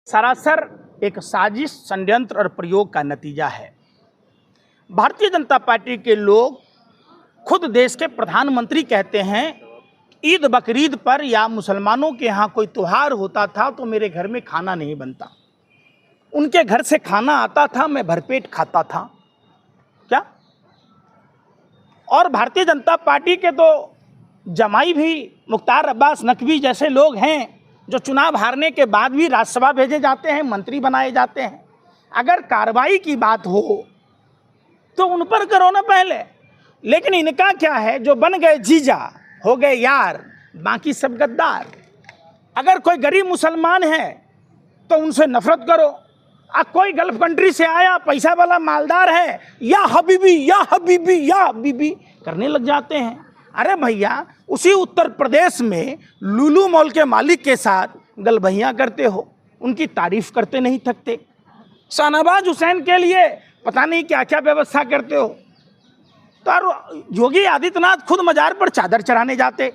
सरासर एक साजिश, षड्यंत्र और प्रयोग का नतीजा है। भारतीय जनता पार्टी के लोग खुद देश के प्रधानमंत्री कहते हैं, ईद बकरीद पर या मुसलमानों के यहाँ कोई त्यौहार होता था तो मेरे घर में खाना नहीं बनता, उनके घर से खाना आता था, मैं भरपेट खाता था। क्या? और भारतीय जनता पार्टी के तो जमाई भी मुख्तार अब्बास नकवी जैसे लोग हैं जो चुनाव हारने के बाद भी राज्यसभा भेजे जाते हैं, मंत्री बनाए जाते हैं। अगर कार्रवाई की बात हो तो उन पर करो ना पहले, लेकिन इनका क्या है, जो बन गए जीजा हो गए यार, बाकी सब गद्दार। अगर कोई गरीब मुसलमान है तो उनसे नफरत करो, कोई गल्फ कंट्री से आया पैसा वाला मालदार है, या हबीबी या हबीबी या हबीबी करने लग जाते हैं। अरे भैया, उसी उत्तर प्रदेश में लुलु मॉल के मालिक के साथ गलबहियाँ करते हो, उनकी तारीफ करते नहीं थकते। शाहनवाज हुसैन के लिए पता नहीं क्या क्या व्यवस्था करते हो। तो योगी आदित्यनाथ खुद मजार पर चादर चढ़ाने जाते।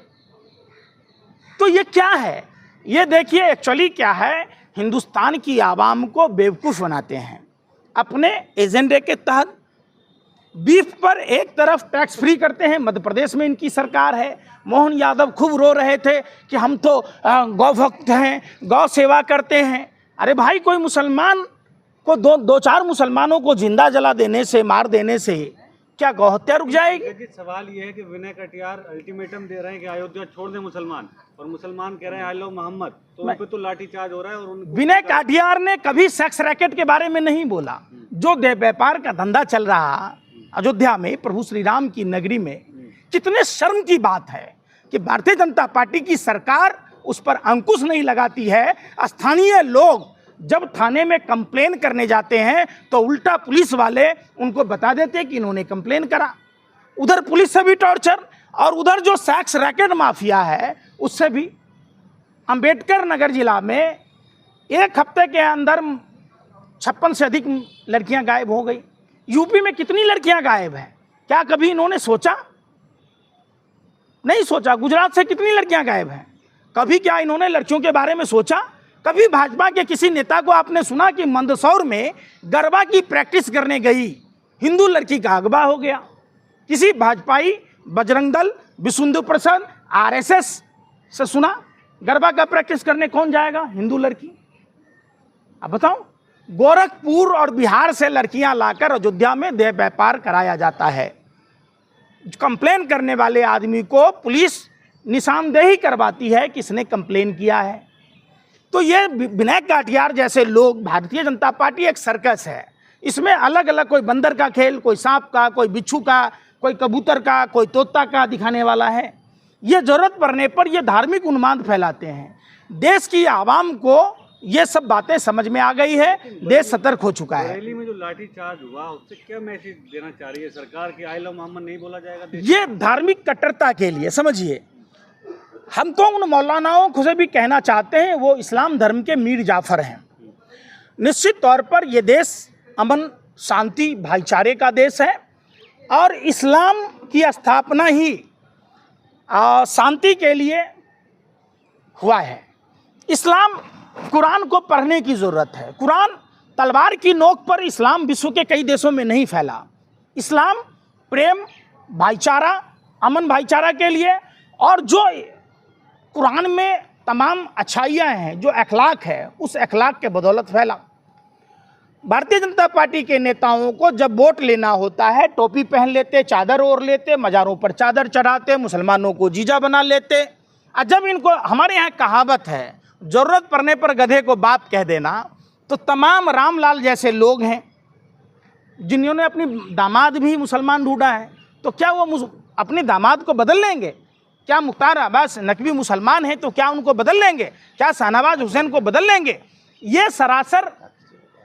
तो ये क्या है? ये देखिए, एक्चुअली क्या है, हिंदुस्तान की आवाम को बेवकूफ़ बनाते हैं अपने एजेंडे के तहत। बीफ पर एक तरफ टैक्स फ्री करते हैं, मध्य प्रदेश में इनकी सरकार है। मोहन यादव खूब रो रहे थे कि हम तो गौ भक्त हैं, गौ सेवा करते हैं। अरे भाई, कोई मुसलमान को दो चार मुसलमानों को जिंदा जला देने से, मार देने से क्या गौ हत्या रुक जाएगी? सवाल ये है कि विनय कटियार अल्टीमेटम दे रहे हैं कि अयोध्या छोड़ दें मुसलमान, और मुसलमान कह रहे हैं आई लव मोहम्मद, तो उन पे तो लाठीचार्ज हो रहा है। और विनय कटियार ने कभी सेक्स रैकेट के बारे में नहीं बोला। जो व्यापार का धंधा चल रहा अयोध्या में, प्रभु श्री राम की नगरी में, कितने शर्म की बात है कि भारतीय जनता पार्टी की सरकार उस पर अंकुश नहीं लगाती है। स्थानीय लोग जब थाने में कंप्लेन करने जाते हैं तो उल्टा पुलिस वाले उनको बता देते कि इन्होंने कंप्लेन करा। उधर पुलिस से भी टॉर्चर, और उधर जो सेक्स रैकेट माफिया है उससे भी। अंबेडकर नगर जिला में एक हफ्ते के अंदर 56 से अधिक लड़कियां गायब हो गई। यूपी में कितनी लड़कियां गायब हैं? क्या कभी इन्होंने सोचा? नहीं सोचा। गुजरात से कितनी लड़कियां गायब हैं? कभी क्या इन्होंने लड़कियों के बारे में सोचा? कभी भाजपा के किसी नेता को आपने सुना कि मंदसौर में गरबा की प्रैक्टिस करने गई हिंदू लड़की का अगवा हो गया? किसी भाजपाई, बजरंग दल, विश्व हिंदू परिषद, आरएसएस से सुना गरबा का प्रैक्टिस करने कौन जाएगा? हिंदू लड़की। अब बताओ, गोरखपुर और बिहार से लड़कियां लाकर अयोध्या में देह व्यापार कराया जाता है। कंप्लेन करने वाले आदमी को पुलिस निशानदेही करवाती है किसने कंप्लेन किया है। तो ये विनय कटियार जैसे लोग, भारतीय जनता पार्टी एक सर्कस है, इसमें अलग अलग कोई बंदर का खेल, कोई सांप का, कोई बिच्छू का, कोई कबूतर का, कोई तोता का दिखाने वाला है। ये जरूरत पड़ने पर ये धार्मिक उन्माद फैलाते हैं। देश की आवाम को ये सब बातें समझ में आ गई है, देश सतर्क हो चुका है। रैली में जो लाठीचार्ज हुआ उससे क्या मैसेज देना चाह रही है सरकार की? आई लव मोहम्मद नहीं बोला जाएगा? ये धार्मिक कट्टरता के लिए, समझिए, हम तो उन मौलानाओं को से भी कहना चाहते हैं, वो इस्लाम धर्म के मीर जाफर हैं। निश्चित तौर पर ये देश अमन, शांति, भाईचारे का देश है, और इस्लाम की स्थापना ही शांति के लिए हुआ है। इस्लाम, कुरान को पढ़ने की ज़रूरत है। कुरान तलवार की नोक पर इस्लाम विश्व के कई देशों में नहीं फैला। इस्लाम प्रेम, भाईचारा, अमन भाईचारा के लिए, और जो कुरान में तमाम अच्छाइयाँ हैं, जो अखलाक है, उस अखलाक के बदौलत फैला। भारतीय जनता पार्टी के नेताओं को जब वोट लेना होता है, टोपी पहन लेते, चादर ओढ़ लेते, मज़ारों पर चादर चढ़ाते, मुसलमानों को जीजा बना लेते। और जब इनको, हमारे यहाँ कहावत है, ज़रूरत पड़ने पर गधे को बाप कह देना, तो तमाम रामलाल जैसे लोग हैं जिन्होंने अपनी दामाद भी मुसलमान ढूंढा है, तो क्या वो अपने दामाद को बदल लेंगे? क्या मुख्तार अब्बास नकवी मुसलमान हैं तो क्या उनको बदल लेंगे? क्या शाहनवाज हुसैन को बदल लेंगे? ये सरासर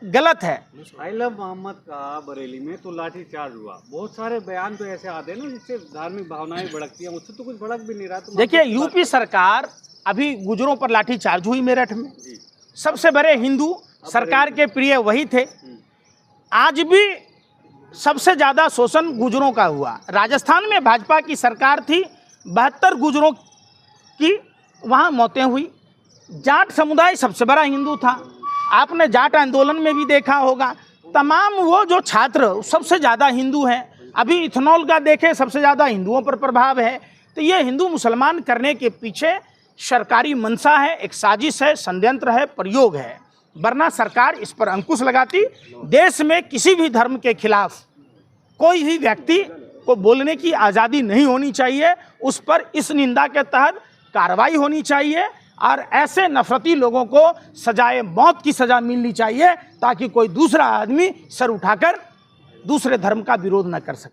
गलत है। आई लव मोहम्मद का बरेली में तो लाठीचार्ज हुआ, बहुत सारे बयान तो ऐसे आते हैं ना जिससे धार्मिक भावनाएं भड़कती हैं, उससे तो कुछ भड़क भी नहीं रहा। तो देखिए, यूपी सरकार, अभी गुजरों पर लाठीचार्ज हुई मेरठ में, सबसे बड़े हिंदू सरकार के प्रिय वही थे। आज भी सबसे ज़्यादा शोषण गुजरों का हुआ। राजस्थान में भाजपा की सरकार थी, 72 गुजरों की वहाँ मौतें हुई। जाट समुदाय सबसे बड़ा हिंदू था। आपने जाट आंदोलन में भी देखा होगा, तमाम वो जो छात्र सबसे ज़्यादा हिंदू हैं। अभी इथेनॉल का देखें, सबसे ज़्यादा हिंदुओं पर प्रभाव है। तो ये हिंदू मुसलमान करने के पीछे सरकारी मंशा है, एक साजिश है, षड्यंत्र है, प्रयोग है। वरना सरकार इस पर अंकुश लगाती। देश में किसी भी धर्म के खिलाफ कोई भी व्यक्ति को बोलने की आज़ादी नहीं होनी चाहिए, उस पर इस निंदा के तहत कार्रवाई होनी चाहिए और ऐसे नफरती लोगों को सजाए मौत की सज़ा मिलनी चाहिए, ताकि कोई दूसरा आदमी सर उठाकर दूसरे धर्म का विरोध न कर सके।